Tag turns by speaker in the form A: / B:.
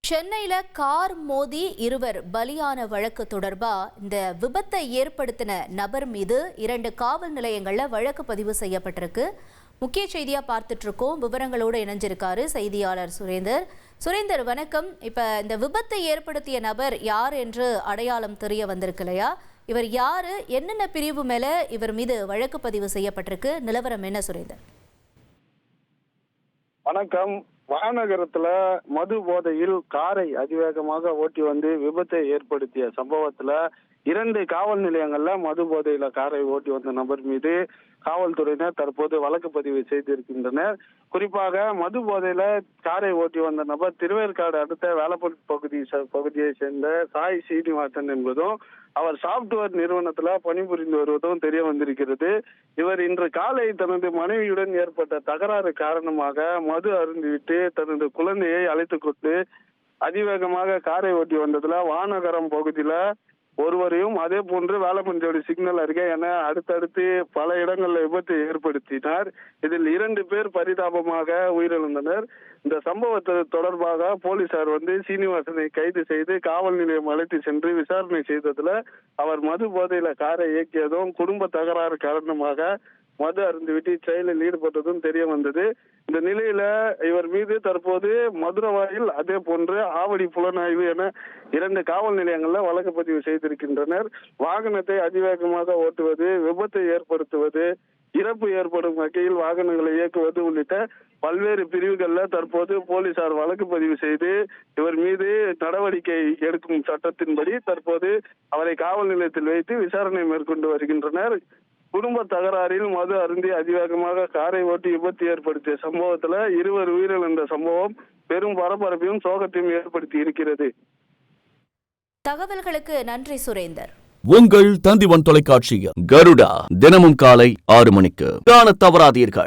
A: சென்னையில கார் மோதி இருவர் பலியான வழக்கு தொடர்பா இந்த விபத்தை ஏற்படுத்தின நபர் மீது 2 காவல் நிலையங்கள்ல வழக்கு பதிவு செய்யப்பட்டிருக்கு. முக்கிய செய்தியா பார்த்துட்டு இருக்கோம். விவரங்களோடு இணைஞ்சிருக்காரு செய்தியாளர் சுரேந்தர். வணக்கம். இப்ப இந்த விபத்தை ஏற்படுத்திய நபர் யார் என்று அடையாளம் தெரிய வந்திருக்கு இல்லையா? இவர் யாரு, என்னென்ன பிரிவு மேல இவர் மீது வழக்கு பதிவு செய்யப்பட்டிருக்கு, நிலவரம் என்ன சுரேந்தர்?
B: வணக்கம். வானகரத்துல மது போதையில் காரை அதிவேகமாக ஓட்டி வந்து விபத்தை ஏற்படுத்திய சம்பவத்துல 2 காவல் நிலையங்கள்ல மது போதையில காரை ஓட்டி வந்த நபர் மீது காவல்துறையினர் தற்போது வழக்கு பதிவு செய்திருக்கின்றனர். குறிப்பாக மது போதையில காரை ஓட்டி வந்த நபர் திருவேற்காடு அடுத்த வேலப்பட்டு பகுதியை சேர்ந்த சாய் சீனிவாசன் என்பதும் அவர் சாப்ட்வேர் நிறுவனத்துல பணிபுரிந்து வருவதும் தெரிய வந்திருக்கிறது. இவர் இன்று காலை தனது மனைவியுடன் ஏற்பட்ட தகராறு காரணமாக மது அருந்திவிட்டு தனது குழந்தையை அழைத்துக் கொண்டு அதிவேகமாக காரை ஓட்டி வந்ததுல வானகரம் பகுதியில ஒருவரையும் அதே போன்று வேலப்பஞ்சோடி சிக்னல் அருகே என அடுத்தடுத்து பல இடங்களில் விபத்தை ஏற்படுத்தினார். இதில் 2 பேர் பரிதாபமாக உயிரிழந்தனர். இந்த சம்பவத்து தொடர்பாக போலீசார் சீனிவாசனை கைது செய்து காவல் நிலையம் அழைத்து சென்று விசாரணை செய்ததுல அவர் மது போதையில காரை இயக்கியதும் குடும்ப தகராறு காரணமாக மது அருந்துவிட்டு செயலில் ஈடுபட்டதும் தெரிய வந்தது. இந்த நிலையில இவர் மீது தற்போது மதுரவாயில் அதே போன்று ஆவடி புலனாய்வு என 2 காவல் நிலையங்கள்ல வழக்கு பதிவு செய்திருக்கின்றனர். வாகனத்தை அதிவேகமாக ஓட்டுவது, விபத்தை ஏற்படுத்துவது, இறப்பு ஏற்படும் வகையில் வாகனங்களை இயக்குவது உள்ளிட்ட பல்வேறு பிரிவுகள்ல தற்போது போலீசார் வழக்கு பதிவு செய்து இவர் மீது நடவடிக்கை எடுக்கும் சட்டத்தின்படி தற்போது அவரை காவல் நிலையத்தில் வைத்து விசாரணை மேற்கொண்டு வருகின்றனர். குடும்ப தகராறில் மது அருந்தி அதிவேகமாக காரை ஓட்டி விபத்து ஏற்படுத்திய சம்பவத்துல 2 உயிரிழந்த சம்பவம் பெரும் பரபரப்பையும் சோகத்தையும் ஏற்படுத்தி இருக்கிறது.
A: தகவல்களுக்கு நன்றி சுரேந்தர்.
C: உங்கள் தந்திவன் தொலைக்காட்சியில் கருடா தினமும் காலை 6 மணிக்கு காண தவறாதீர்கள்.